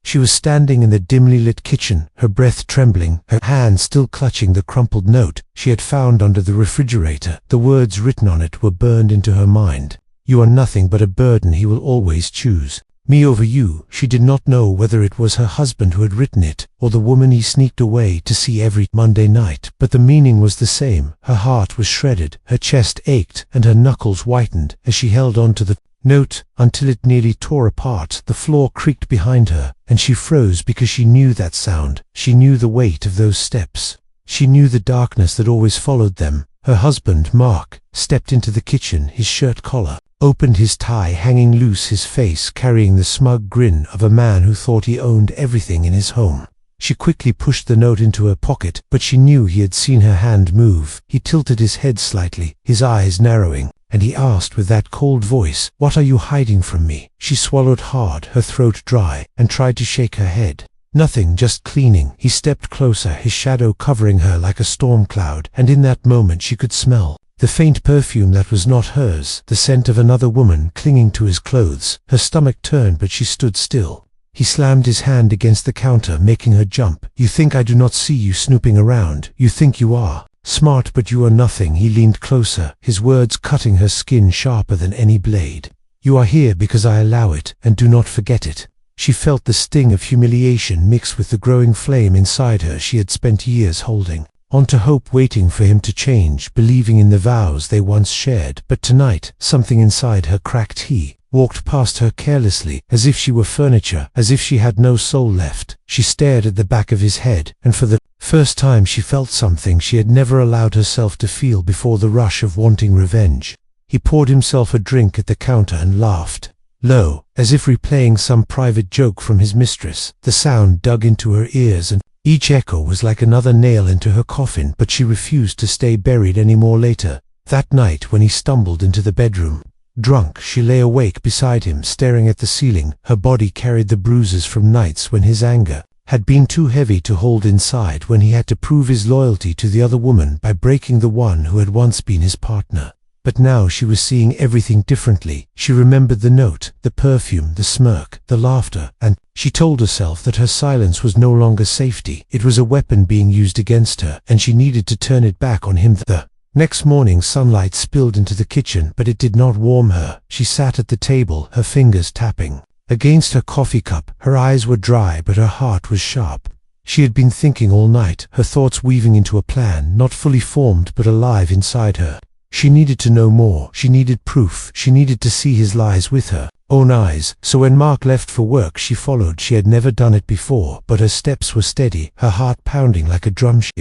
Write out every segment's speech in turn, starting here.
She was standing in the dimly lit kitchen, her breath trembling, her hand still clutching the crumpled note she had found under the refrigerator. The words written on it were burned into her mind. "You are nothing but a burden he will always choose. Me over you." She did not know whether it was her husband who had written it, or the woman he sneaked away to see every Monday night, but the meaning was the same. Her heart was shredded, her chest ached, and her knuckles whitened as she held on to the note until it nearly tore apart. The floor creaked behind her, and she froze because she knew that sound. She knew the weight of those steps. She knew the darkness that always followed them. Her husband, Mark, stepped into the kitchen, his shirt collar opened, his tie hanging loose, his face carrying the smug grin of a man who thought he owned everything in his home. She quickly pushed the note into her pocket, but she knew he had seen her hand move. He tilted his head slightly, his eyes narrowing, and he asked with that cold voice, "What are you hiding from me?" She swallowed hard, her throat dry, and tried to shake her head. "Nothing, just cleaning." He stepped closer, his shadow covering her like a storm cloud, and in that moment she could smell the faint perfume that was not hers, the scent of another woman clinging to his clothes. Her stomach turned, but she stood still. He slammed his hand against the counter, making her jump. "You think I do not see you snooping around? You think you are smart, but you are nothing." He leaned closer, his words cutting her skin sharper than any blade. "You are here because I allow it, and do not forget it." She felt the sting of humiliation mixed with the growing flame inside her she had spent years holding onto hope, waiting for him to change, believing in the vows they once shared. But tonight, something inside her cracked. He walked past her carelessly, as if she were furniture, as if she had no soul left. She stared at the back of his head, and for the first time she felt something she had never allowed herself to feel before, the rush of wanting revenge. He poured himself a drink at the counter and laughed low, as if replaying some private joke from his mistress. The sound dug into her ears, and each echo was like another nail into her coffin, but she refused to stay buried any more. Later that night, when he stumbled into the bedroom, drunk, she lay awake beside him, staring at the ceiling. Her body carried the bruises from nights when his anger had been too heavy to hold inside, when he had to prove his loyalty to the other woman by breaking the one who had once been his partner. But now she was seeing everything differently. She remembered the note, the perfume, the smirk, the laughter, and she told herself that her silence was no longer safety. It was a weapon being used against her, and she needed to turn it back on him. The next morning, sunlight spilled into the kitchen, but it did not warm her. She sat at the table, her fingers tapping against her coffee cup. Her eyes were dry, but her heart was sharp. She had been thinking all night, her thoughts weaving into a plan, not fully formed but alive inside her. She needed to know more. She needed proof. She needed to see his lies with her own eyes. So when Mark left for work, she followed. She had never done it before, but her steps were steady, her heart pounding like a drum. She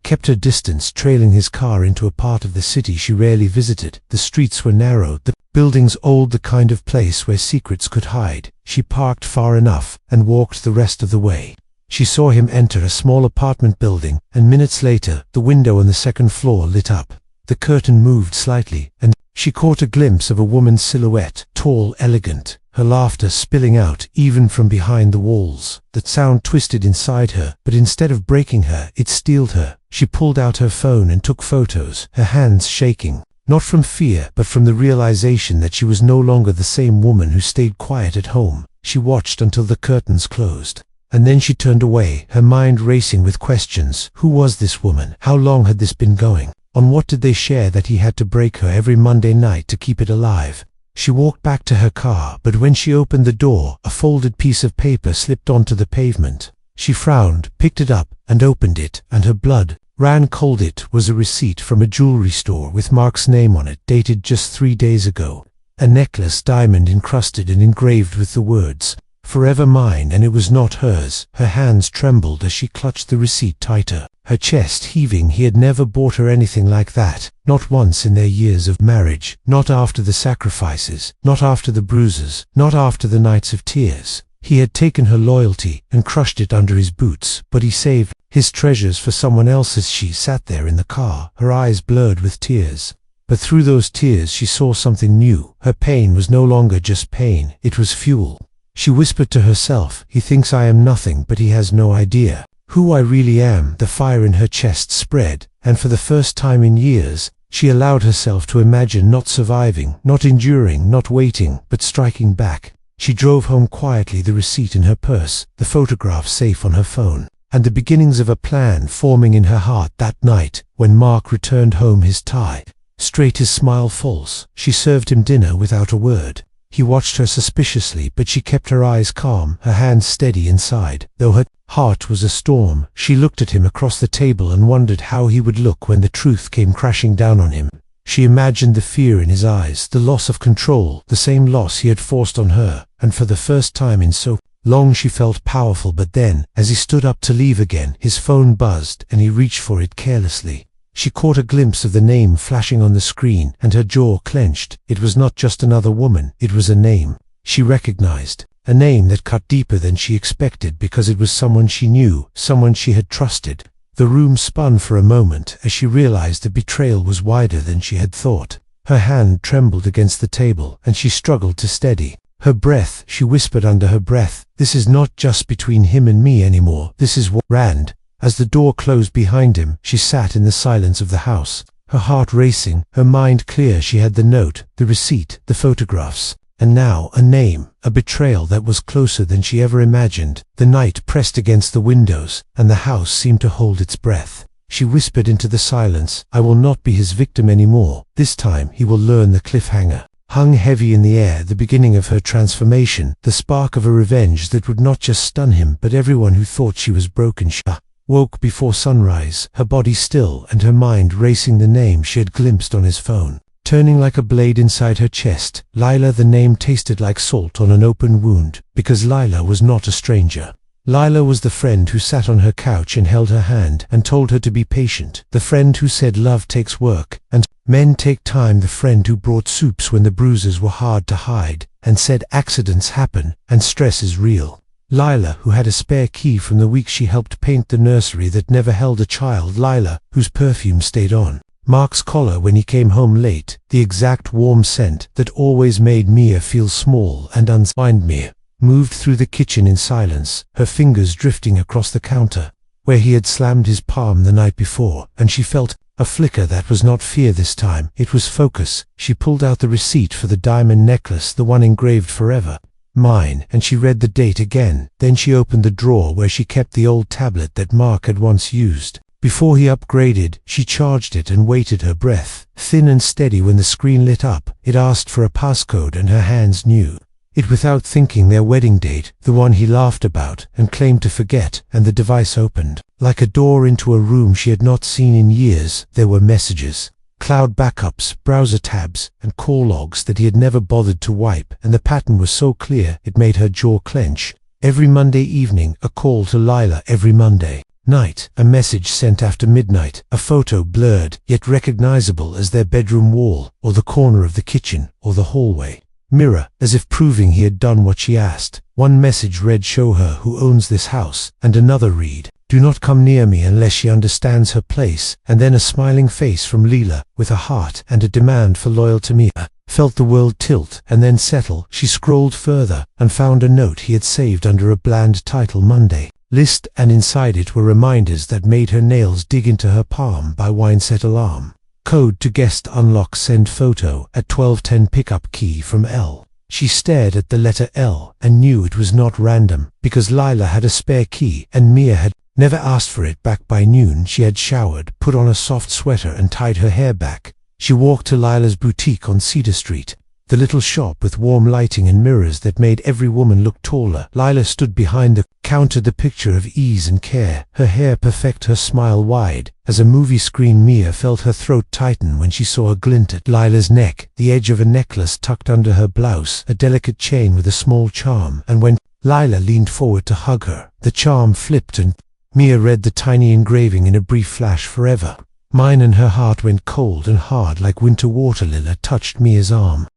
kept her distance, trailing his car into a part of the city she rarely visited. The streets were narrow, the buildings old, the kind of place where secrets could hide. She parked far enough and walked the rest of the way. She saw him enter a small apartment building, and minutes later, the window on the second floor lit up. The curtain moved slightly, and she caught a glimpse of a woman's silhouette, tall, elegant, her laughter spilling out even from behind the walls. The sound twisted inside her, but instead of breaking her, it steeled her. She pulled out her phone and took photos, her hands shaking, not from fear, but from the realization that she was no longer the same woman who stayed quiet at home. She watched until the curtains closed, and then she turned away, her mind racing with questions. Who was this woman? How long had this been going? On what did they share that he had to break her every Monday night to keep it alive? She walked back to her car, but when she opened the door, a folded piece of paper slipped onto the pavement. She frowned, picked it up, and opened it, and her blood ran cold. It was a receipt from a jewelry store with Mark's name on it, dated just 3 days ago. A necklace, diamond encrusted and engraved with the words, "Forever mine," and it was not hers. Her hands trembled as she clutched the receipt tighter, her chest heaving. He had never bought her anything like that, not once in their years of marriage, not after the sacrifices, not after the bruises, not after the nights of tears. He had taken her loyalty and crushed it under his boots, but he saved his treasures for someone else. As she sat there in the car, her eyes blurred with tears. But through those tears she saw something new. Her pain was no longer just pain, it was fuel. She whispered to herself, "He thinks I am nothing, but he has no idea who I really am." The fire in her chest spread, and for the first time in years, she allowed herself to imagine not surviving, not enduring, not waiting, but striking back. She drove home quietly, the receipt in her purse, the photograph safe on her phone, and the beginnings of a plan forming in her heart. That night, when Mark returned home, his tie straight, his smile false, she served him dinner without a word. He watched her suspiciously, but she kept her eyes calm, her hands steady inside. Though her heart was a storm, she looked at him across the table and wondered how he would look when the truth came crashing down on him. She imagined the fear in his eyes, the loss of control, the same loss he had forced on her, and for the first time in so long she felt powerful. But then, as he stood up to leave again, his phone buzzed and he reached for it carelessly. She caught a glimpse of the name flashing on the screen, and her jaw clenched. It was not just another woman, it was a name she recognized, a name that cut deeper than she expected, because it was someone she knew, someone she had trusted. The room spun for a moment as she realized the betrayal was wider than she had thought. Her hand trembled against the table, and she struggled to steady her breath. She whispered under her breath, "This is not just between him and me anymore, this is what." Rand. As the door closed behind him, she sat in the silence of the house, her heart racing, her mind clear. She had the note, the receipt, the photographs, and now a name, a betrayal that was closer than she ever imagined. The night pressed against the windows, and the house seemed to hold its breath. She whispered into the silence, "I will not be his victim anymore. This time he will learn." The cliffhanger hung heavy in the air, the beginning of her transformation, the spark of a revenge that would not just stun him but everyone who thought she was broken. She woke before sunrise, her body still and her mind racing. The name she had glimpsed on his phone, turning like a blade inside her chest. Lila. The name tasted like salt on an open wound, because Lila was not a stranger. Lila was the friend who sat on her couch and held her hand and told her to be patient, the friend who said love takes work and men take time, the friend who brought soups when the bruises were hard to hide and said accidents happen and stress is real. Lila, who had a spare key from the week she helped paint the nursery that never held a child. Lila, whose perfume stayed on Mark's collar when he came home late, the exact warm scent that always made Mia feel small and unsigned. Mia moved through the kitchen in silence, her fingers drifting across the counter where he had slammed his palm the night before, and she felt a flicker that was not fear this time, it was focus. She pulled out the receipt for the diamond necklace, the one engraved "Forever Mine," and she read the date again. Then she opened the drawer where she kept the old tablet that Mark had once used before he upgraded. She charged it and waited, her breath thin and steady. When the screen lit up, it asked for a passcode, and her hands knew it without thinking. Their wedding date, the one he laughed about and claimed to forget, and the device opened like a door into a room she had not seen in years. There were messages, cloud backups, browser tabs, and call logs that he had never bothered to wipe, and the pattern was so clear it made her jaw clench. Every Monday evening, a call to Lila. Every Monday night, a message sent after midnight, a photo blurred yet recognizable as their bedroom wall, or the corner of the kitchen, or the hallway mirror, as if proving he had done what she asked. One message read, "Show her who owns this house," and another read, "Do not come near me unless she understands her place." And then a smiling face from Lila, with a heart and a demand for loyalty. Mia felt the world tilt and then settle. She scrolled further and found a note he had saved under a bland title, "Monday List," and inside it were reminders that made her nails dig into her palm. By wine set alarm, code to guest unlock, send photo at 12:10, pickup key from L. She stared at the letter L and knew it was not random, because Lila had a spare key and Mia had never asked for it. Back by noon, she had showered, put on a soft sweater and tied her hair back. She walked to Lila's boutique on Cedar Street, the little shop with warm lighting and mirrors that made every woman look taller. Lila stood behind the counter, the picture of ease and care, her hair perfect, her smile wide as a movie screen. Mia felt her throat tighten when she saw a glint at Lila's neck, the edge of a necklace tucked under her blouse, a delicate chain with a small charm, and when Lila leaned forward to hug her, the charm flipped and Mia read the tiny engraving in a brief flash, "Forever Mine," and her heart went cold and hard like winter water. Lila touched Mia's arm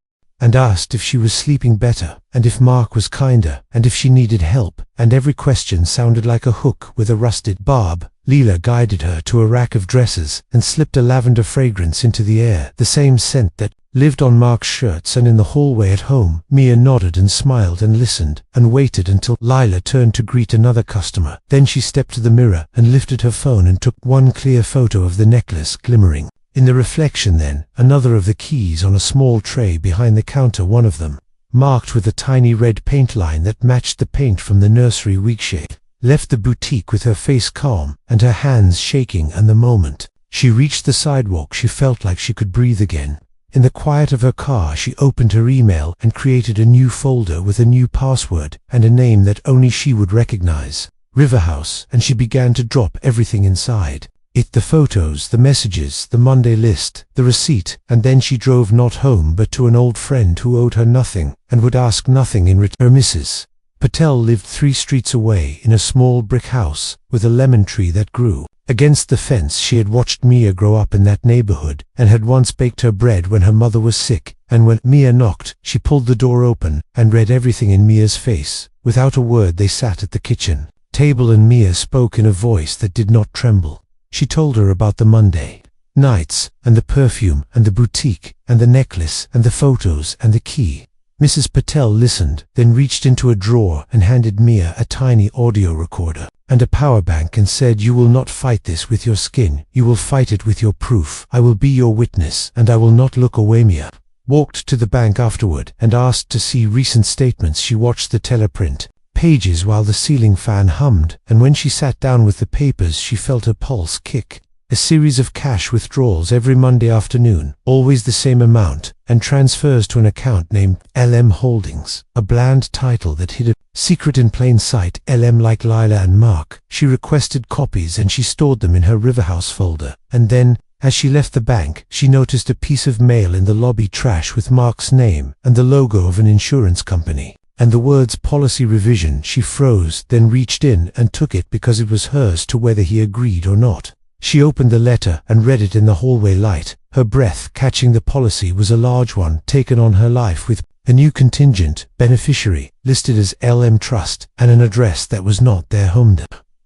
and asked if she was sleeping better, and if Mark was kinder, and if she needed help, and every question sounded like a hook with a rusted barb. Lila guided her to a rack of dresses and slipped a lavender fragrance into the air, the same scent that lived on Mark's shirts and in the hallway at home. Mia nodded and smiled and listened and waited until Lila turned to greet another customer. Then she stepped to the mirror and lifted her phone and took one clear photo of the necklace glimmering in the reflection, then another of the keys on a small tray behind the counter, one of them marked with a tiny red paint line that matched the paint from the nursery weekshade. Left the boutique with her face calm and her hands shaking, and the moment she reached the sidewalk she felt like she could breathe again. In the quiet of her car she opened her email and created a new folder with a new password and a name that only she would recognize, Riverhouse, and she began to drop everything inside. The photos, the messages, the Monday list, the receipt, and then she drove not home but to an old friend who owed her nothing and would ask nothing in return. Her Mrs. Patel lived 3 streets away in a small brick house with a lemon tree that grew against the fence. She had watched Mia grow up in that neighborhood and had once baked her bread when her mother was sick, and when Mia knocked, she pulled the door open and read everything in Mia's face. Without a word they sat at the kitchen table and Mia spoke in a voice that did not tremble. She told her about the Monday nights and the perfume and the boutique and the necklace and the photos and the key. Mrs. Patel listened, then reached into a drawer and handed Mia a tiny audio recorder and a power bank and said, "You will not fight this with your skin, you will fight it with your proof. I will be your witness and I will not look away." Mia walked to the bank afterward and asked to see recent statements. She watched the teleprint pages while the ceiling fan hummed, and when she sat down with the papers she felt her pulse kick. A series of cash withdrawals every Monday afternoon, always the same amount, and transfers to an account named LM Holdings, a bland title that hid a secret in plain sight. LM like Lila and Mark. She requested copies and she stored them in her Riverhouse folder, and then, as she left the bank, she noticed a piece of mail in the lobby trash with Mark's name and the logo of an insurance company, and the words policy revision. She froze, then reached in and took it because it was hers to whether he agreed or not. She opened the letter and read it in the hallway light, her breath catching. The policy was a large one taken on her life with a new contingent beneficiary listed as LM Trust and an address that was not their home.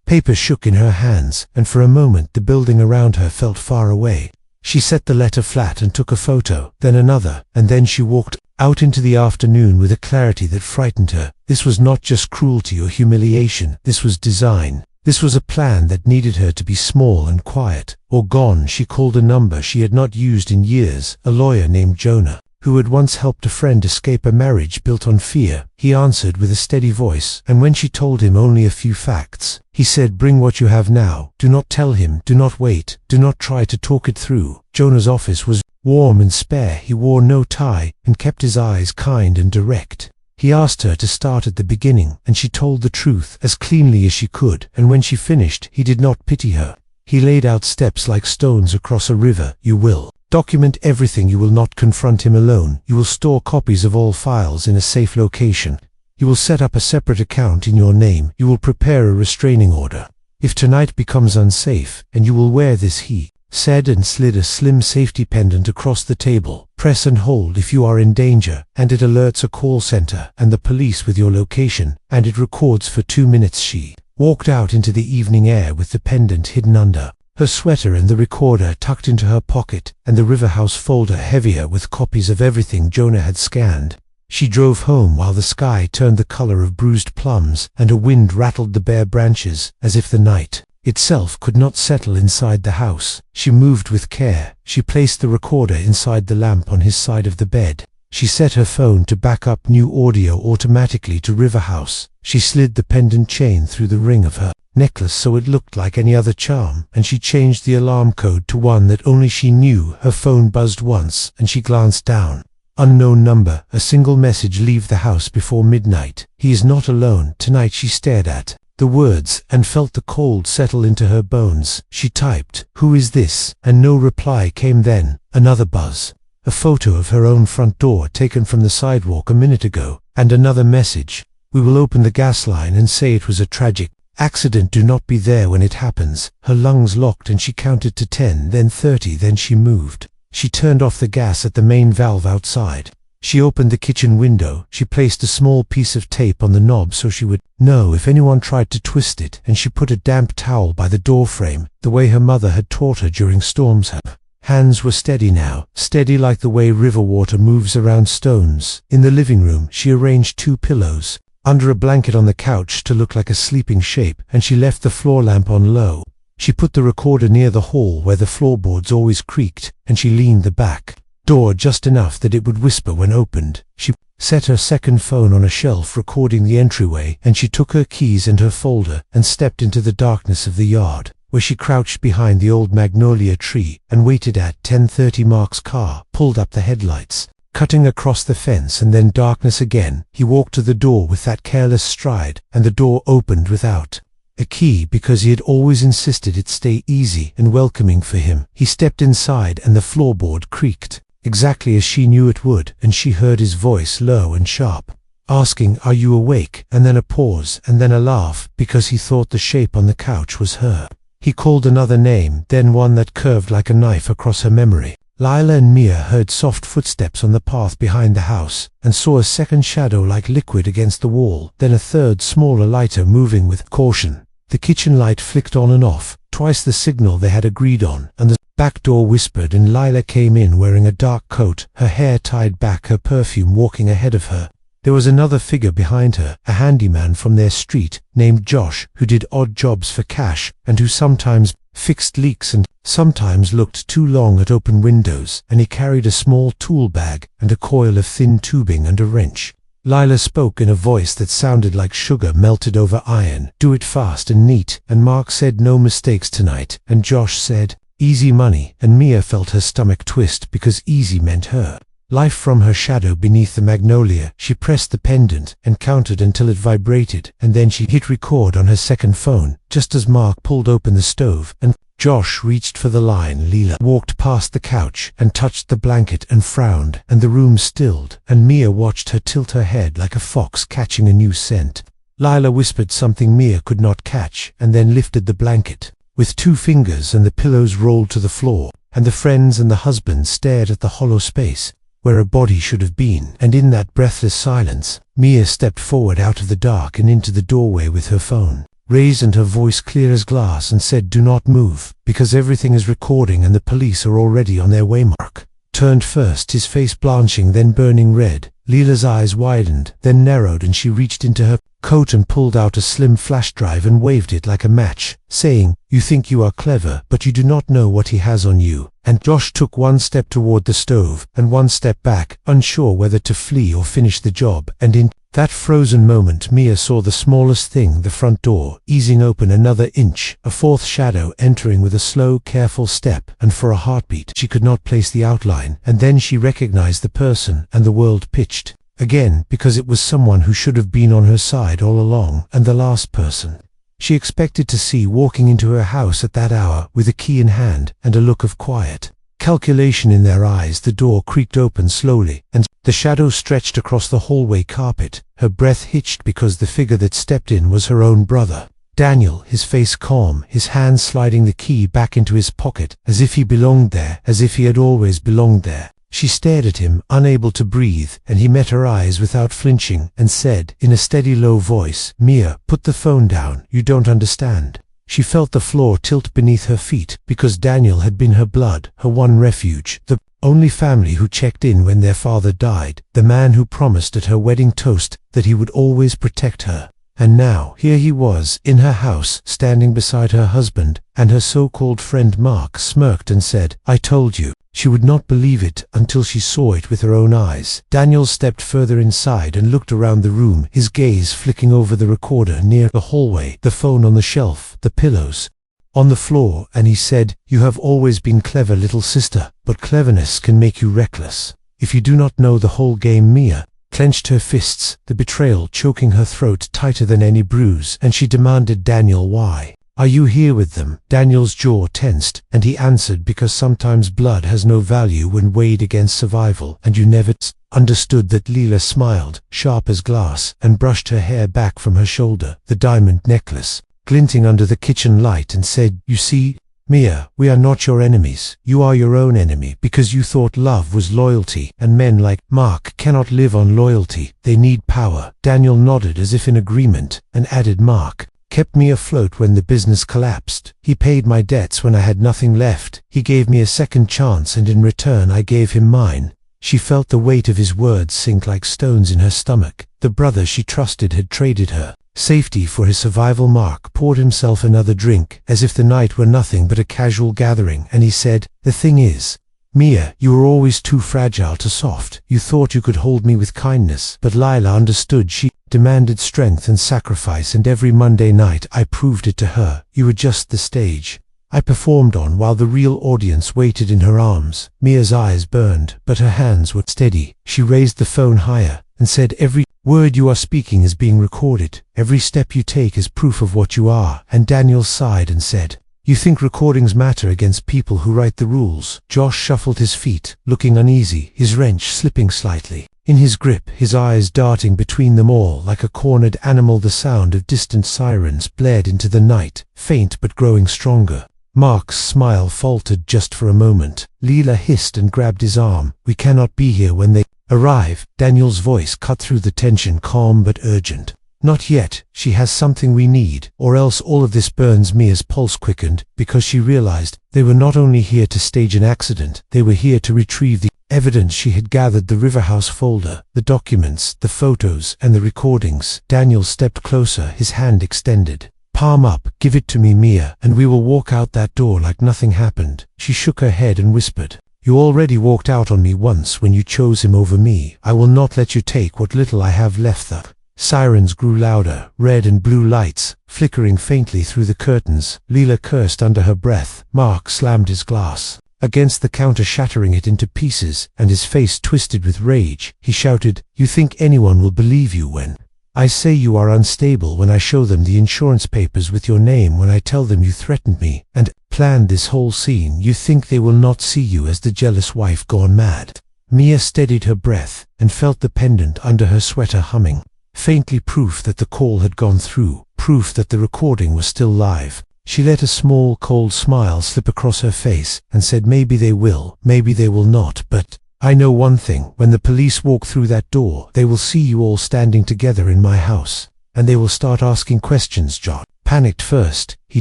Paper shook in her hands, and for a moment the building around her felt far away. She set the letter flat and took a photo, then another, and then she walked out into the afternoon with a clarity that frightened her. This was not just cruelty or humiliation, this was design. This was a plan that needed her to be small and quiet, or gone. She called a number she had not used in years, a lawyer named Jonah, who had once helped a friend escape a marriage built on fear. He answered with a steady voice, and when she told him only a few facts, he said, "Bring what you have now. Do not tell him, do not wait, do not try to talk it through." Jonah's office was warm and spare. He wore no tie and kept his eyes kind and direct. He asked her to start at the beginning, and she told the truth as cleanly as she could, and when she finished, he did not pity her. He laid out steps like stones across a river. "You will document everything. You will not confront him alone. You will store copies of all files in a safe location. You will set up a separate account in your name. You will prepare a restraining order if tonight becomes unsafe, and you will wear this," he said, and slid a slim safety pendant across the table. "Press and hold if you are in danger, and it alerts a call center and the police with your location, and it records for 2 minutes." She walked out into the evening air with the pendant hidden under her sweater and the recorder tucked into her pocket, and the Riverhouse folder heavier with copies of everything Jonah had scanned. She drove home while the sky turned the color of bruised plums and a wind rattled the bare branches, as if the night itself could not settle inside the house. She moved with care. She placed the recorder inside the lamp on his side of the bed. She set her phone to back up new audio automatically to Riverhouse. She slid the pendant chain through the ring of her necklace so it looked like any other charm, and she changed the alarm code to one that only she knew. Her phone buzzed once, and she glanced down. Unknown number, a single message: "Leave the house before midnight. He is not alone tonight." She stared at the words and felt the cold settle into her bones. She typed, "Who is this?" and no reply came. Then another buzz, a photo of her own front door taken from the sidewalk a minute ago, and another message: "We will open the gas line and say it was a tragic accident. Do not be there when it happens." Her lungs locked and she counted to 10, then 30, then she moved. She turned off the gas at the main valve outside. She opened the kitchen window. She placed a small piece of tape on the knob so she would know if anyone tried to twist it, and she put a damp towel by the doorframe, the way her mother had taught her during storms. Her hands were steady now, steady like the way river water moves around stones. In the living room, she arranged 2 pillows under a blanket on the couch to look like a sleeping shape, and she left the floor lamp on low. She put the recorder near the hall where the floorboards always creaked, and she leaned the back door just enough that it would whisper when opened. She set her second phone on a shelf recording the entryway, and she took her keys and her folder and stepped into the darkness of the yard, where she crouched behind the old magnolia tree and waited at 10:30. Mark's car pulled up the headlights, cutting across the fence, and then darkness again. He walked to the door with that careless stride, and the door opened without a key because he had always insisted it stay easy and welcoming for him. He stepped inside and the floorboard creaked, exactly as she knew it would, and she heard his voice low and sharp, asking, "Are you awake?" And then a pause, and then a laugh, because he thought the shape on the couch was her. He called another name, then one that curved like a knife across her memory. Lila and Mia heard soft footsteps on the path behind the house, and saw a second shadow like liquid against the wall, then a third, smaller, lighter, moving with caution. The kitchen light flicked on and off, twice the signal they had agreed on, and the back door whispered, and Lila came in wearing a dark coat, her hair tied back, her perfume, walking ahead of her. There was another figure behind her, a handyman from their street named Josh, who did odd jobs for cash and who sometimes fixed leaks and sometimes looked too long at open windows, and he carried a small tool bag and a coil of thin tubing and a wrench. Lila spoke in a voice that sounded like sugar melted over iron. "Do it fast and neat." And Mark said, "No mistakes tonight." And Josh said, "Easy money." And Mia felt her stomach twist because easy meant her life. From her shadow beneath the magnolia, she pressed the pendant and counted until it vibrated, and then she hit record on her second phone, just as Mark pulled open the stove, and Josh reached for the line. Lila walked past the couch and touched the blanket and frowned, and the room stilled, and Mia watched her tilt her head like a fox catching a new scent. Lila whispered something Mia could not catch, and then lifted the blanket with 2 fingers, and the pillows rolled to the floor, and the friends and the husband stared at the hollow space where a body should have been. And in that breathless silence, Mia stepped forward out of the dark and into the doorway with her phone raised and her voice clear as glass, and said, "Do not move, because everything is recording and the police are already on their way." Mark turned first, his face blanching, then burning red. Lila's eyes widened, then narrowed, and she reached into her coat and pulled out a slim flash drive and waved it like a match, saying, "You think you are clever, but you do not know what he has on you." And Josh took 1 step toward the stove and 1 step back, unsure whether to flee or finish the job, and in that frozen moment Mia saw the smallest thing, the front door, easing open another inch, a 4th shadow entering with a slow, careful step, and for a heartbeat she could not place the outline, and then she recognized the person, and the world pitched again, because it was someone who should have been on her side all along, and the last person she expected to see walking into her house at that hour with a key in hand and a look of quiet calculation in their eyes. The door creaked open slowly, and the shadow stretched across the hallway carpet. Her breath hitched because the figure that stepped in was her own brother, Daniel, his face calm, his hand sliding the key back into his pocket, as if he belonged there, as if he had always belonged there. She stared at him, unable to breathe, and he met her eyes without flinching, and said, in a steady, low voice, "Mia, put the phone down. You don't understand." She felt the floor tilt beneath her feet, because Daniel had been her blood, her one refuge, the only family who checked in when their father died, the man who promised at her wedding toast that he would always protect her. And now, here he was, in her house, standing beside her husband, and her so-called friend Mark smirked and said, "I told you." She would not believe it until she saw it with her own eyes. Daniel stepped further inside and looked around the room, his gaze flicking over the recorder near the hallway, the phone on the shelf, the pillows on the floor, and he said, "You have always been clever, little sister, but cleverness can make you reckless. If you do not know the whole game." Mia clenched her fists, the betrayal choking her throat tighter than any bruise, and she demanded, "Daniel, why are you here with them?" Daniel's jaw tensed, and he answered, "Because sometimes blood has no value when weighed against survival, and you never understood that." Lila smiled, sharp as glass, and brushed her hair back from her shoulder, the diamond necklace glinting under the kitchen light, and said, "You see, Mia, we are not your enemies. You are your own enemy, because you thought love was loyalty, and men like Mark cannot live on loyalty. They need power." Daniel nodded as if in agreement, and added, "Mark kept me afloat when the business collapsed. He paid my debts when I had nothing left. He gave me a second chance, and in return I gave him mine." She felt the weight of his words sink like stones in her stomach. The brother she trusted had traded her safety for his survival. Mark poured himself another drink, as if the night were nothing but a casual gathering, and he said, "The thing is, Mia, you were always too fragile to soft. You thought you could hold me with kindness. But Lila understood. She demanded strength and sacrifice, and every Monday night I proved it to her. You were just the stage I performed on while the real audience waited in her arms. Mia's eyes burned, but her hands were steady. She raised the phone higher and said, every word you are speaking is being recorded. Every step you take is proof of what you are. And Daniel sighed and said, you think recordings matter against people who write the rules? Josh shuffled his feet, looking uneasy, his wrench slipping slightly. In his grip, his eyes darting between them all like a cornered animal. The sound of distant sirens blared into the night, faint but growing stronger. Mark's smile faltered just for a moment. Leela hissed and grabbed his arm. We cannot be here when they arrive. Daniel's voice cut through the tension, calm but urgent. Not yet. She has something we need, or else all of this burns. Mia's pulse quickened, because she realized they were not only here to stage an accident, they were here to retrieve the evidence she had gathered. The Riverhouse folder, the documents, the photos, and the recordings. Daniel stepped closer, his hand extended. Palm up, give it to me, Mia, and we will walk out that door like nothing happened. She shook her head and whispered, you already walked out on me once when you chose him over me. I will not let you take what little I have left. The sirens grew louder, red and blue lights flickering faintly through the curtains. Leela cursed under her breath. Mark slammed his glass against the counter, shattering it into pieces, and his face twisted with rage. He shouted, you think anyone will believe you when I say you are unstable, when I show them the insurance papers with your name, when I tell them you threatened me and planned this whole scene? You think they will not see you as the jealous wife gone mad? Mia steadied her breath and felt the pendant under her sweater humming. Faintly proof that the call had gone through, proof that the recording was still live. She let a small, cold smile slip across her face and said, maybe they will, maybe they will not, but I know one thing. When the police walk through that door, they will see you all standing together in my house, and they will start asking questions. John panicked first. He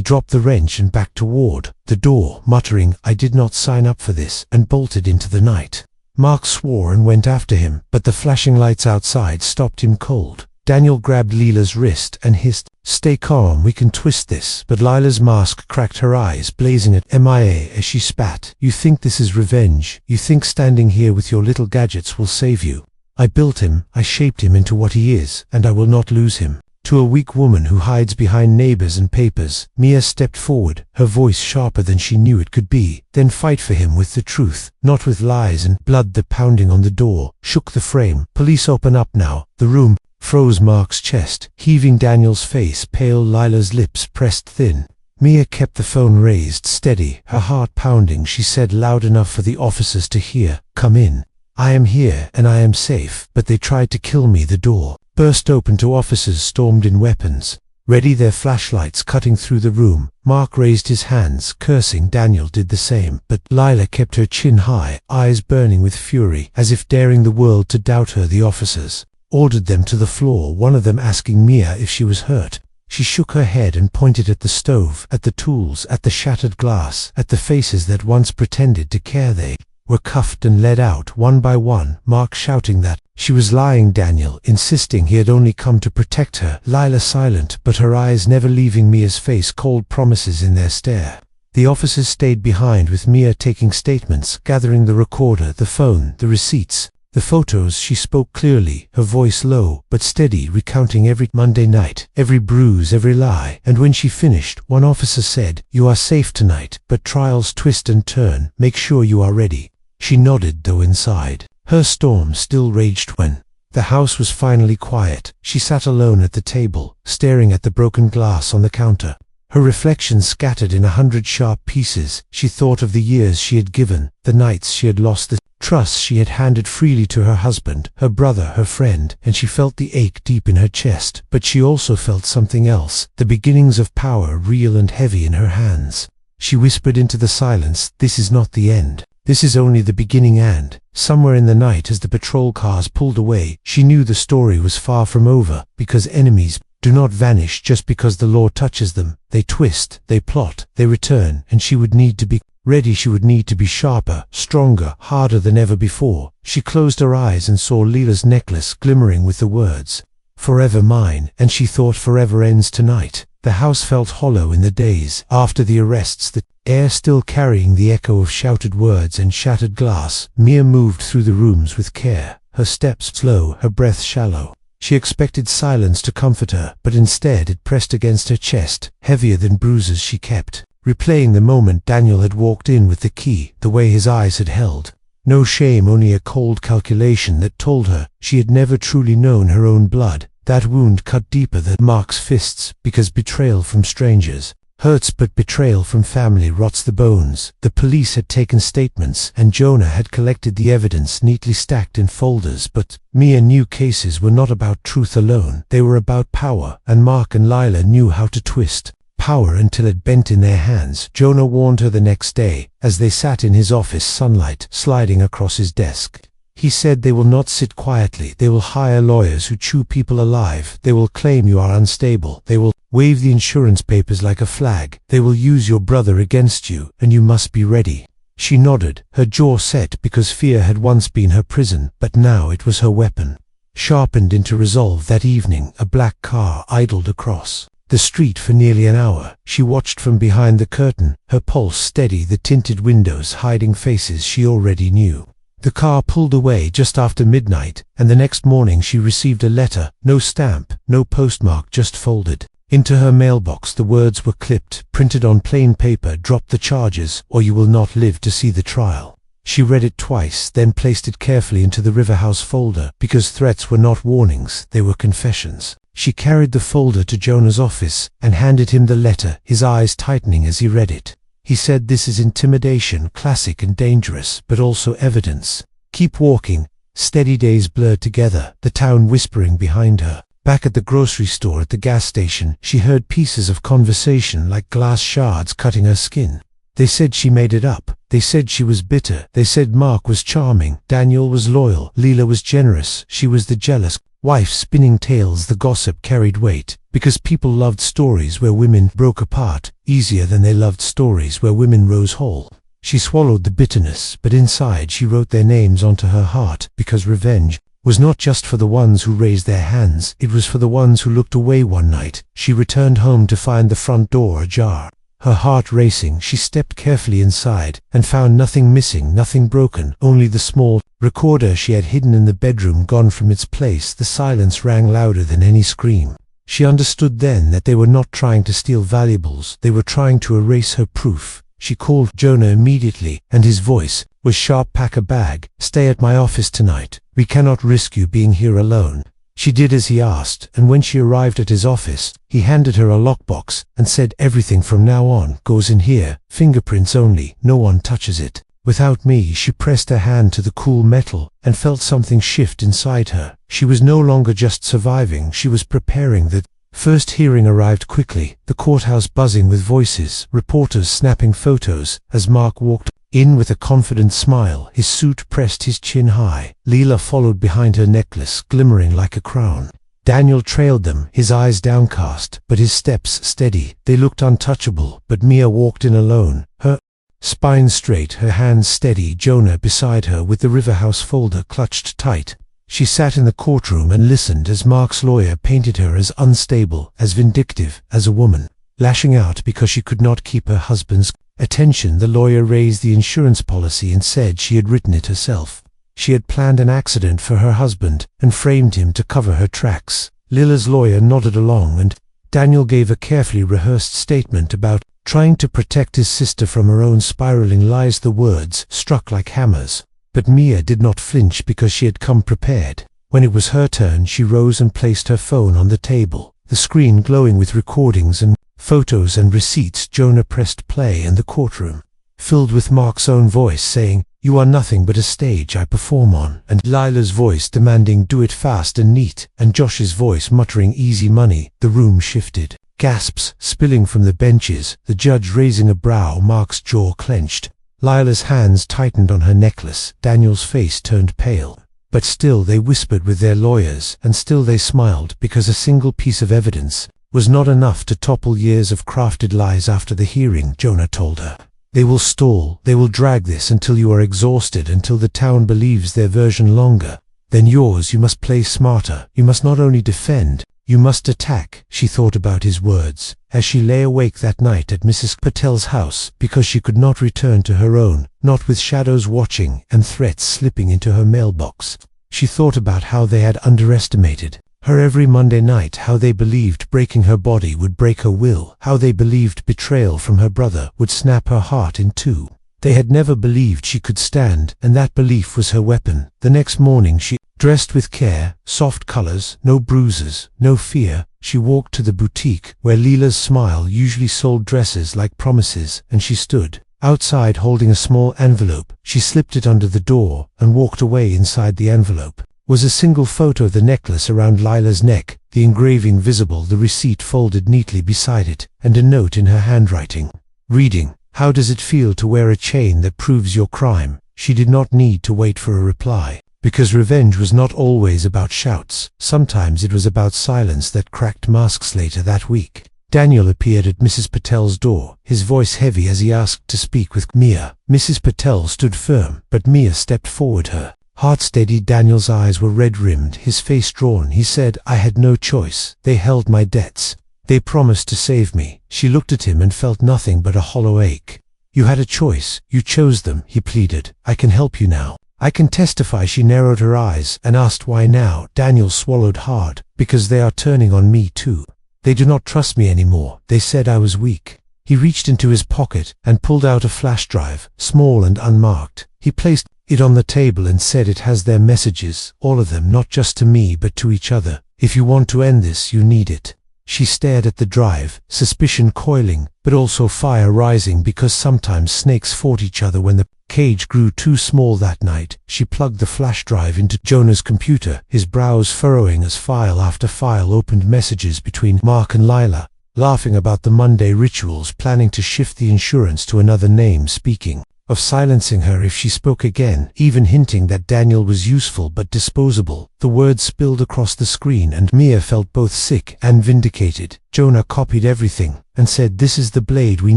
dropped the wrench and backed toward the door, muttering, I did not sign up for this, and bolted into the night. Mark swore and went after him, but the flashing lights outside stopped him cold. Daniel grabbed Leela's wrist and hissed, stay calm, we can twist this. But Lila's mask cracked, her eyes blazing at Mia as she spat. You think this is revenge? You think standing here with your little gadgets will save you? I built him, I shaped him into what he is, and I will not lose him to a weak woman who hides behind neighbors and papers. Mia stepped forward, her voice sharper than she knew it could be. Then fight for him with the truth, not with lies and blood. The pounding on the door shook the frame. Police, open up now. The room froze. Mark's chest heaving, Daniel's face pale, Lila's lips pressed thin. Mia kept the phone raised, steady, her heart pounding. She said loud enough for the officers to hear, come in. I am here and I am safe, but they tried to kill me. The door burst open. Two officers stormed in, weapons ready, their flashlights cutting through the room. Mark raised his hands, cursing. Daniel did the same, but Lila kept her chin high, eyes burning with fury, as if daring the world to doubt her. The officers ordered them to the floor, one of them asking Mia if she was hurt. She shook her head and pointed at the stove, at the tools, at the shattered glass, at the faces that once pretended to care. They were cuffed and led out one by one, Mark shouting that she was lying, Daniel insisting he had only come to protect her. Lila silent, but her eyes never leaving Mia's face, cold promises in their stare. The officers stayed behind, with Mia taking statements, gathering the recorder, the phone, the receipts, the photos. She spoke clearly, her voice low but steady, recounting every Monday night, every bruise, every lie. And when she finished, one officer said, you are safe tonight, but trials twist and turn, make sure you are ready. She nodded, though inside her storm still raged. When the house was finally quiet, she sat alone at the table, staring at the broken glass on the counter. Her reflections scattered in 100 sharp pieces. She thought of the years she had given, the nights she had lost, the trust she had handed freely to her husband, her brother, her friend, and she felt the ache deep in her chest. But she also felt something else, the beginnings of power, real and heavy in her hands. She whispered into the silence, this is not the end. This is only the beginning. And somewhere in the night, as the patrol cars pulled away, she knew the story was far from over, because enemies do not vanish just because the law touches them. They twist, they plot, they return, and she would need to be ready. She would need to be sharper, stronger, harder than ever before. She closed her eyes and saw Leela's necklace glimmering with the words, forever mine, and she thought forever ends tonight. The house felt hollow in the days after the arrests. The air still carrying the echo of shouted words and shattered glass. Mia moved through the rooms with care, her steps slow, her breath shallow. She expected silence to comfort her, but instead it pressed against her chest, heavier than bruises she kept, replaying the moment Daniel had walked in with the key, the way his eyes had held. No shame, only a cold calculation that told her she had never truly known her own blood. That wound cut deeper than Mark's fists, because betrayal from strangers hurts, but betrayal from family rots the bones. The police had taken statements, and Jonah had collected the evidence neatly stacked in folders, but Mia knew cases were not about truth alone. They were about power, and Mark and Lila knew how to twist power until it bent in their hands. Jonah warned her the next day, as they sat in his office, sunlight sliding across his desk. He said, they will not sit quietly. They will hire lawyers who chew people alive. They will claim you are unstable. They will wave the insurance papers like a flag. They will use your brother against you, and you must be ready. She nodded, her jaw set, because fear had once been her prison, but now it was her weapon. Sharpened into resolve, that evening, a black car idled across the street for nearly an hour. She watched from behind the curtain, her pulse steady, the tinted windows hiding faces she already knew. The car pulled away just after midnight, and the next morning she received a letter, no stamp, no postmark, just folded into her mailbox. The words were clipped, printed on plain paper: drop the charges, or you will not live to see the trial. She read it twice, then placed it carefully into the Riverhouse folder, because threats were not warnings, they were confessions. She carried the folder to Jonah's office, and handed him the letter, his eyes tightening as he read it. He said, this is intimidation, classic and dangerous, but also evidence. Keep walking. Steady days blurred together, the town whispering behind her. Back at the grocery store, at the gas station, she heard pieces of conversation like glass shards cutting her skin. They said she made it up. They said she was bitter. They said Mark was charming. Daniel was loyal. Leela was generous. She was the jealous wife, spinning tales. The gossip carried weight, because people loved stories where women broke apart easier than they loved stories where women rose whole. She swallowed the bitterness, but inside she wrote their names onto her heart, because revenge was not just for the ones who raised their hands, it was for the ones who looked away one night. She returned home to find the front door ajar. Her heart racing, she stepped carefully inside, and found nothing missing, nothing broken, only the small recorder she had hidden in the bedroom gone from its place. The silence rang louder than any scream. She understood then that they were not trying to steal valuables, they were trying to erase her proof. She called Jonah immediately, and his voice was sharp. Pack a bag, stay at my office tonight. We cannot risk you being here alone. She did as he asked, and when she arrived at his office, he handed her a lockbox and said, everything from now on goes in here, fingerprints only, no one touches it. Without me. She pressed her hand to the cool metal and felt something shift inside her. She was no longer just surviving, she was preparing. The first hearing arrived quickly, the courthouse buzzing with voices, reporters snapping photos, as Mark walked in with a confident smile, his suit pressed, his chin high. Leela followed behind, her necklace glimmering like a crown. Daniel trailed them, his eyes downcast, but his steps steady. They looked untouchable, but Mia walked in alone, her spine straight, her hands steady. Jonah beside her with the Riverhouse folder clutched tight. She sat in the courtroom and listened as Mark's lawyer painted her as unstable, as vindictive, as a woman lashing out because she could not keep her husband's attention. The lawyer raised the insurance policy and said she had written it herself. She had planned an accident for her husband and framed him to cover her tracks. Lila's lawyer nodded along, and Daniel gave a carefully rehearsed statement about trying to protect his sister from her own spiraling lies. The words struck like hammers, but Mia did not flinch because she had come prepared. When it was her turn, she rose and placed her phone on the table, the screen glowing with recordings and photos and receipts. Jonah pressed play, and the courtroom filled with Mark's own voice saying, "You are nothing but a stage I perform on," and Lila's voice demanding, "Do it fast and neat," and Josh's voice muttering, "Easy money." The room shifted. Gasps spilling from the benches, the judge raising a brow. Mark's jaw clenched. Lila's hands tightened on her necklace. Daniel's face turned pale. But still they whispered with their lawyers, and still they smiled, because a single piece of evidence was not enough to topple years of crafted lies. After the hearing, Jonah told her, "They will stall, they will drag this until you are exhausted, until the town believes their version longer. Then yours. You must play smarter. You must not only defend, You must attack. She thought about his words as she lay awake that night at Mrs. Patel's house, because she could not return to her own, not with shadows watching and threats slipping into her mailbox. She thought about how they had underestimated her every Monday night, how they believed breaking her body would break her will, how they believed betrayal from her brother would snap her heart in two. They had never believed she could stand, and that belief was her weapon. The next morning she dressed with care, soft colors, no bruises, no fear. She walked to the boutique where Leela's Smile usually sold dresses like promises, and she stood outside holding a small envelope. She slipped it under the door and walked away. Inside the envelope was a single photo of the necklace around Lila's neck, the engraving visible, the receipt folded neatly beside it, and a note in her handwriting, reading, "How does it feel to wear a chain that proves your crime?" She did not need to wait for a reply, because revenge was not always about shouts. Sometimes it was about silence that cracked masks. Later that week, Daniel appeared at Mrs. Patel's door, his voice heavy as he asked to speak with Mia. Mrs. Patel stood firm, but Mia stepped forward, her heart steady. Daniel's eyes were red-rimmed, his face drawn. He said, "I had no choice. They held my debts. They promised to save me." She looked at him and felt nothing but a hollow ache. "You had a choice. You chose them," he pleaded. "I can help you now. I can testify." She narrowed her eyes and asked, "Why now?" Daniel swallowed hard. "Because they are turning on me too. They do not trust me anymore. They said I was weak." He reached into his pocket and pulled out a flash drive, small and unmarked. He placed it on the table and said, "It has their messages, all of them, not just to me but to each other. If you want to end this, you need it." She stared at the drive, suspicion coiling, but also fire rising, because sometimes snakes fought each other when the cage grew too small. That night, she plugged the flash drive into Jonah's computer, his brows furrowing as file after file opened messages between Mark and Lila, laughing about the Monday rituals, planning to shift the insurance to another name, speaking of silencing her if she spoke again, even hinting that Daniel was useful but disposable. The words spilled across the screen, and Mia felt both sick and vindicated. Jonah copied everything and said, "This is the blade we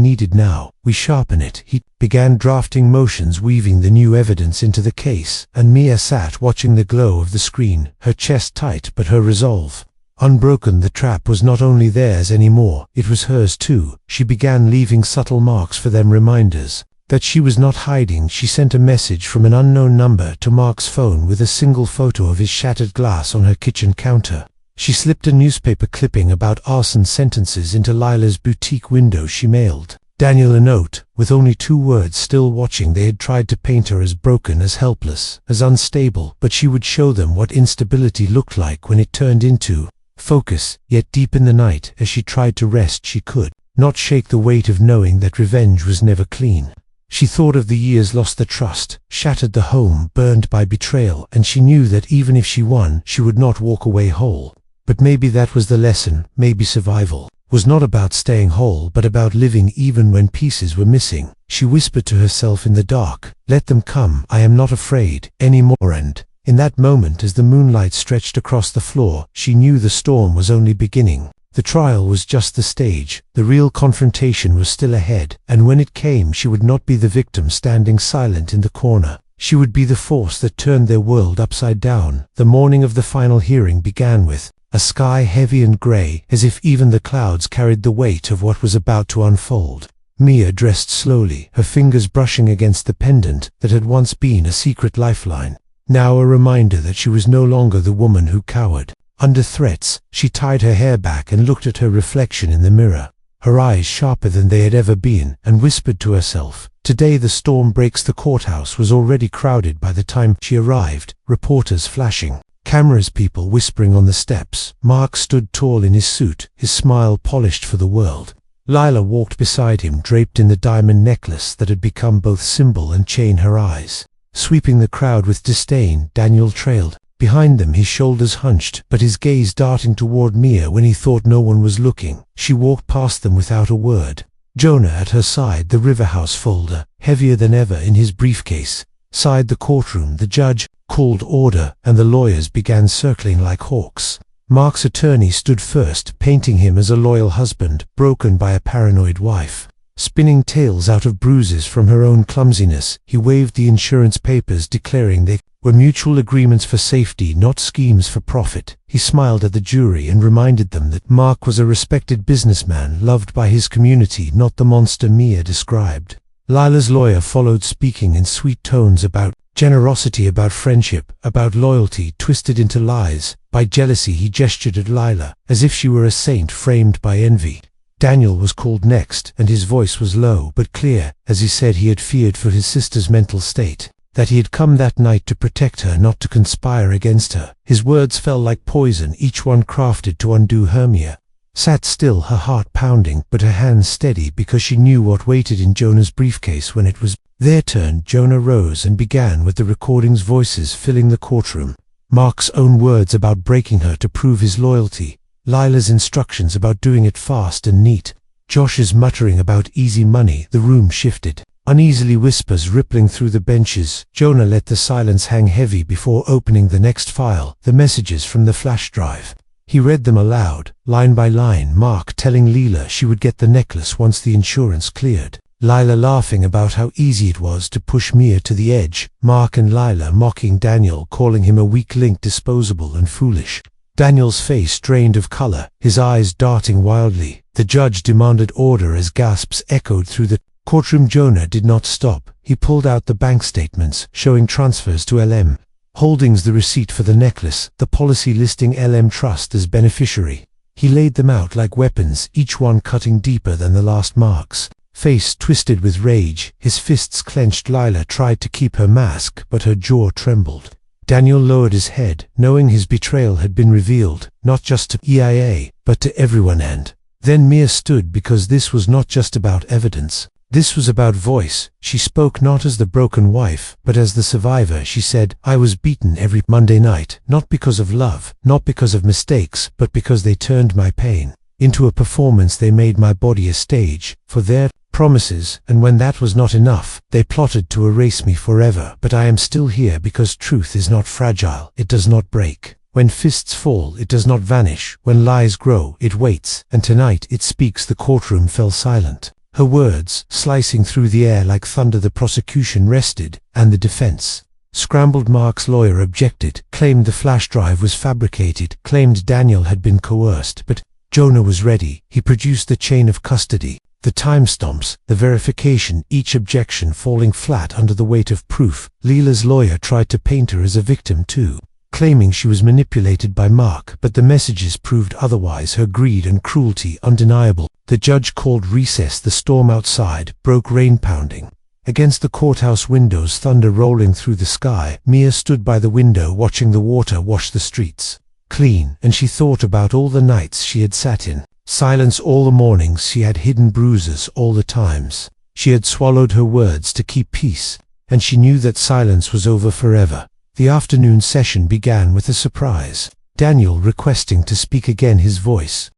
needed now. We sharpen it." He began drafting motions, weaving the new evidence into the case, and Mia sat watching the glow of the screen, her chest tight but her resolve unbroken. The trap was not only theirs anymore, it was hers too. She began leaving subtle marks for them, reminders that she was not hiding. She sent a message from an unknown number to Mark's phone with a single photo of his shattered glass on her kitchen counter. She slipped a newspaper clipping about arson sentences into Lila's boutique window. She mailed Daniel a note with only 2 words, "Still watching." They had tried to paint her as broken, as helpless, as unstable, but she would show them what instability looked like when it turned into focus. Yet deep in the night, as she tried to rest, she could not shake the weight of knowing that revenge was never clean. She thought of the years lost, the trust shattered, the home burned by betrayal, and she knew that even if she won, she would not walk away whole. But maybe that was the lesson. Maybe survival was not about staying whole, but about living even when pieces were missing. She whispered to herself in the dark, "Let them come. I am not afraid anymore." And in that moment, as the moonlight stretched across the floor, she knew the storm was only beginning. The trial was just the stage. The real confrontation was still ahead, and when it came, she would not be the victim standing silent in the corner. She would be the force that turned their world upside down. The morning of the final hearing began with a sky heavy and gray, as if even the clouds carried the weight of what was about to unfold. Mia dressed slowly, her fingers brushing against the pendant that had once been a secret lifeline, now a reminder that she was no longer the woman who cowered under threats. She tied her hair back and looked at her reflection in the mirror, her eyes sharper than they had ever been, and whispered to herself, "Today the storm breaks." The courthouse was already crowded by the time she arrived, reporters flashing cameras, people whispering on the steps. Mark stood tall in his suit, his smile polished for the world. Lila walked beside him, draped in the diamond necklace that had become both symbol and chain. Her eyes sweeping the crowd with disdain. Daniel trailed behind them, his shoulders hunched, but his gaze darting toward Mia when he thought no one was looking. She walked past them without a word. Jonah at her side, the Riverhouse folder heavier than ever in his briefcase. Inside the courtroom, the judge called order, and the lawyers began circling like hawks. Mark's attorney stood first, painting him as a loyal husband, broken by a paranoid wife. spinning tales out of bruises from her own clumsiness. He waved the insurance papers declaring they were mutual agreements for safety, not schemes for profit. He smiled at the jury and reminded them that Mark was a respected businessman, loved by his community, not the monster Mia described. Lila's lawyer followed, speaking in sweet tones about generosity, about friendship, about loyalty twisted into lies by jealousy. He gestured at Lila as if she were a saint framed by envy. Daniel was called next, and his voice was low but clear as he said he had feared for his sister's mental state, that he had come that night to protect her, not to conspire against her. His words fell like poison, each one crafted to undo her. Mia sat still, her heart pounding but her hands steady, because she knew what waited in Jonah's briefcase when it was their turn. Jonah rose and began with the recordings, voices filling the courtroom. Mark's own words about breaking her to prove his loyalty, Lila's instructions about doing it fast and neat, Josh's muttering about easy money. The room shifted, uneasily, whispers rippling through the benches. Jonah let the silence hang heavy before opening the next file, the messages from the flash drive. He read them aloud, line by line, Mark telling Lila she would get the necklace once the insurance cleared. Lila laughing about how easy it was to push Mia to the edge. Mark and Lila mocking Daniel, calling him a weak link, disposable and foolish. Daniel's face drained of color, his eyes darting wildly. The judge demanded order as gasps echoed through the courtroom. Jonah did not stop. He pulled out the bank statements showing transfers to LM Holdings, the receipt for the necklace, the policy listing LM Trust as beneficiary. He laid them out like weapons, each one cutting deeper than the last. Mark's face twisted with rage, his fists clenched. Lila tried to keep her mask, but her jaw trembled. Daniel lowered his head, knowing his betrayal had been revealed, not just to EIA, but to everyone. And then Mia stood, because this was not just about evidence. This was about voice. She spoke not as the broken wife, but as the survivor. She said, "I was beaten every Monday night, not because of love, not because of mistakes, but because they turned my pain into a performance. They made my body a stage for their promises, and when that was not enough, they plotted to erase me forever. But I am still here because truth is not fragile. It does not break. When fists fall, it does not vanish. When lies grow, it waits, and tonight it speaks." The courtroom fell silent, her words slicing through the air like thunder. The prosecution rested, and the defense scrambled. Mark's lawyer objected, claimed the flash drive was fabricated, claimed Daniel had been coerced. But Jonah was ready. He produced the chain of custody, the timestamps, the verification, each objection falling flat under the weight of proof. Lila's lawyer tried to paint her as a victim too, claiming she was manipulated by Mark, but the messages proved otherwise, her greed and cruelty undeniable. The judge called recess. The storm outside broke, rain pounding against the courthouse windows, thunder rolling through the sky. Mia stood by the window watching the water wash the streets clean, and she thought about all the nights she had sat in silence, all the mornings she had hidden bruises, all the times she had swallowed her words to keep peace, and she knew that silence was over forever. The afternoon session began with a surprise. Daniel requesting to speak again, his voice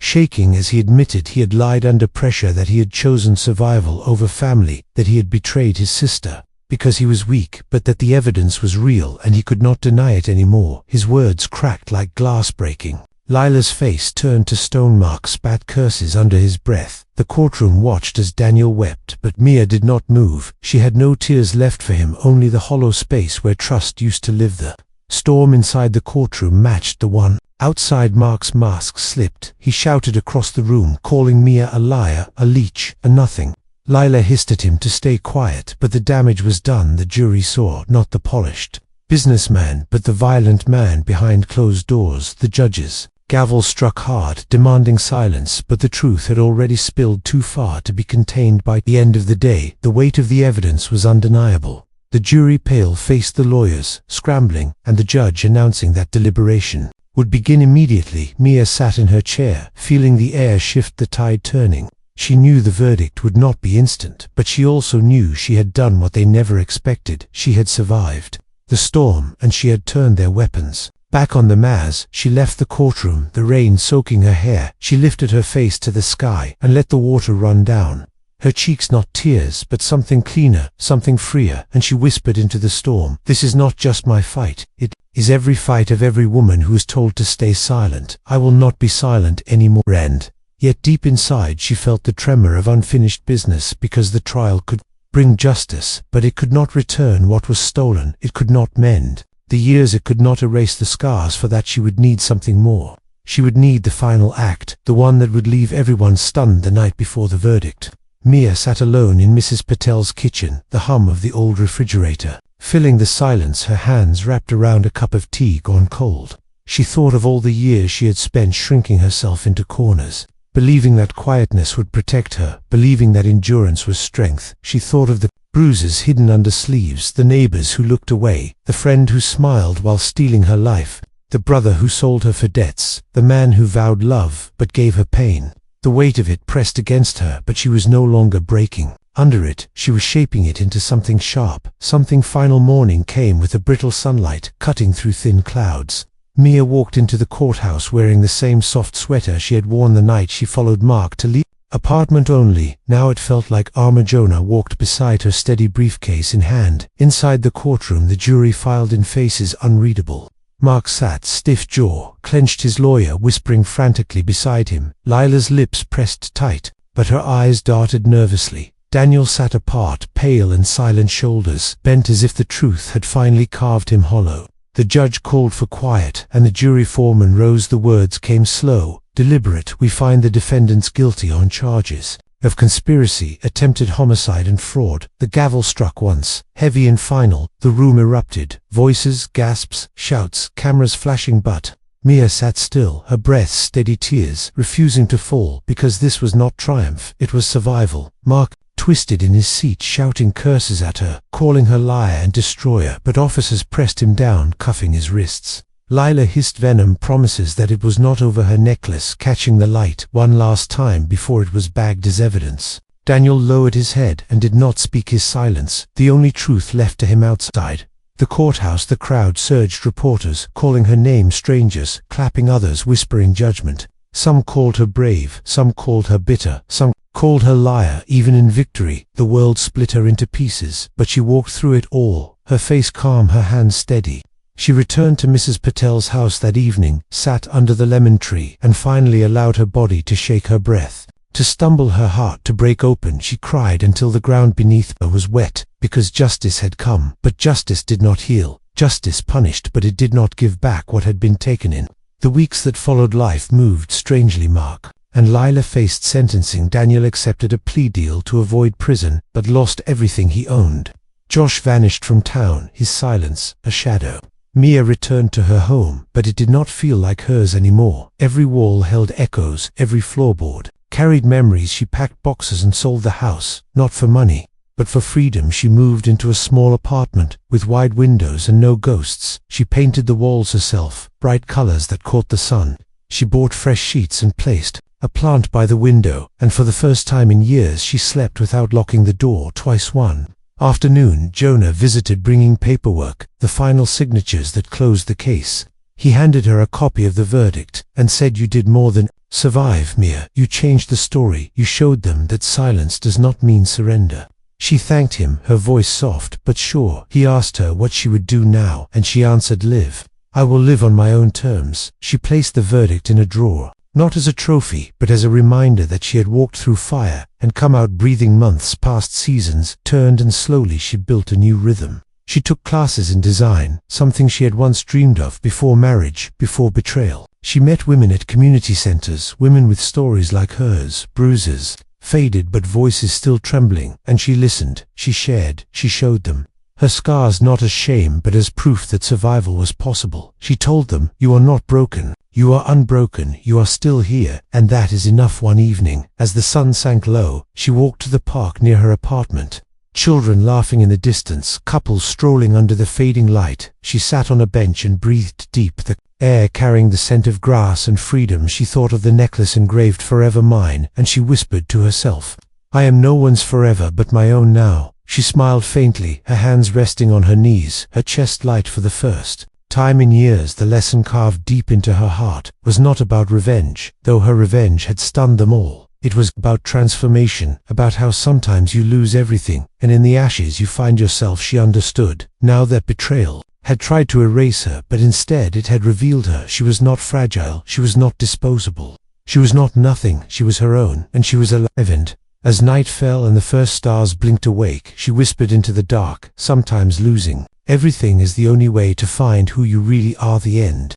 shaking as he admitted he had lied under pressure, that he had chosen survival over family, that he had betrayed his sister because he was weak, but that the evidence was real and he could not deny it anymore. His words cracked like glass breaking. Lila's face turned to stone. Mark spat curses under his breath. The courtroom watched as Daniel wept, but Mia did not move. She had no tears left for him, only the hollow space where trust used to live. The storm inside the courtroom matched the one outside. Mark's mask slipped. He shouted across the room, calling Mia a liar, a leech, a nothing. Lila hissed at him to stay quiet, but the damage was done. The jury saw not the polished businessman, but the violent man behind closed doors. The judges gavel struck hard, demanding silence, but the truth had already spilled too far to be contained. By the end of the day, the weight of the evidence was undeniable. The jury, pale, faced the lawyers, scrambling, and the judge announcing that deliberation would begin immediately. Mia sat in her chair, feeling the air shift, the tide turning. She knew the verdict would not be instant, but she also knew she had done what they never expected. She had survived the storm, and she had turned their weapons back on them. As she left the courtroom, the rain soaking her hair, she lifted her face to the sky and let the water run down her cheeks, not tears, but something cleaner, something freer, and she whispered into the storm, "This is not just my fight, it is every fight of every woman who is told to stay silent. I will not be silent anymore." And Yet deep inside she felt the tremor of unfinished business, because the trial could bring justice, but it could not return what was stolen. It could not mend the years. It could not erase the scars. For that she would need something more. She would need the final act, the one that would leave everyone stunned the night before the verdict. Mia sat alone in Mrs. Patel's kitchen, the hum of the old refrigerator filling the silence, her hands wrapped around a cup of tea gone cold. She thought of all the years she had spent shrinking herself into corners, believing that quietness would protect her, believing that endurance was strength. She thought of the bruises hidden under sleeves, the neighbors who looked away, the friend who smiled while stealing her life, the brother who sold her for debts, the man who vowed love but gave her pain. The weight of it pressed against her, but she was no longer breaking. Under it, she was shaping it into something sharp, something. Final morning came with a brittle sunlight cutting through thin clouds. Mia walked into the courthouse wearing the same soft sweater she had worn the night she followed Mark to leave. Apartment only. Now it felt like Jonah walked beside her, steady briefcase in hand. Inside the courtroom the jury filed in, faces unreadable. Mark sat, stiff jaw, clenched, his lawyer whispering frantically beside him. Lila's lips pressed tight, but her eyes darted nervously. Daniel sat apart, pale and silent, shoulders bent as if the truth had finally carved him hollow. The judge called for quiet, and the jury foreman rose. The words came slow, deliberate. We find the defendants guilty on charges of conspiracy, attempted homicide and fraud. The gavel struck once, heavy and final. The room erupted. Voices, gasps, shouts, cameras flashing. But Mia sat still, her breath steady, tears refusing to fall, because this was not triumph, it was survival. Mark twisted in his seat, shouting curses at her, calling her liar and destroyer, but officers pressed him down, cuffing his wrists. Lila hissed venom, promises that it was not over, her necklace catching the light one last time before it was bagged as evidence. Daniel lowered his head and did not speak, his silence the only truth left to him. Outside the courthouse the crowd surged, reporters calling her name, strangers clapping, others whispering judgment. Some called her brave, some called her bitter, some called her liar. Even in victory, the world split her into pieces, but she walked through it all, her face calm, her hands steady. She returned to Mrs. Patel's house that evening, sat under the lemon tree, and finally allowed her body to shake, her breath to stumble, her heart to break open. She cried until the ground beneath her was wet, because justice had come. But justice did not heal. Justice punished, but it did not give back what had been taken. In the weeks that followed, life moved strangely. Mark and Lila faced sentencing. Daniel accepted a plea deal to avoid prison, but lost everything he owned. Josh vanished from town, his silence a shadow. Mia returned to her home, but it did not feel like hers anymore. Every wall held echoes, every floorboard carried memories. She packed boxes and sold the house, not for money, but for freedom. She moved into a small apartment with wide windows and no ghosts. She painted the walls herself, bright colors that caught the sun. She bought fresh sheets and placed a plant by the window, and for the first time in years she slept without locking the door. Twice. One afternoon, Jonah visited, bringing paperwork, the final signatures that closed the case. He handed her a copy of the verdict and said, "You did more than survive, Mia. You changed the story. You showed them that silence does not mean surrender." She thanked him, her voice soft but sure. He asked her what she would do now, and she answered, "Live. I will live on my own terms." She placed the verdict in a drawer, not as a trophy, but as a reminder that she had walked through fire and come out breathing. Months passed, seasons turned, and slowly she built a new rhythm. She took classes in design, something she had once dreamed of before marriage, before betrayal. She met women at community centers, women with stories like hers, bruises, faded but voices still trembling, and she listened, she shared, she showed them her scars, not as shame but as proof that survival was possible. She told them, "You are not broken. You are unbroken. You are still here, and that is enough." One evening, as the sun sank low, she walked to the park near her apartment. Children laughing in the distance, couples strolling under the fading light. She sat on a bench and breathed deep, the air carrying the scent of grass and freedom. She thought of the necklace engraved "Forever Mine," and she whispered to herself, "I am no one's forever but my own now." She smiled faintly, her hands resting on her knees, her chest light. For the first time in years, the lesson carved deep into her heart was not about revenge, though her revenge had stunned them all. It was about transformation, about how sometimes you lose everything, and in the ashes you find yourself. She understood now that betrayal had tried to erase her, but instead it had revealed her. She was not fragile, she was not disposable. She was not nothing, she was her own, and she was alive. As night fell and the first stars blinked awake, she whispered into the dark, sometimes losing. Everything is the only way to find who you really are. The end.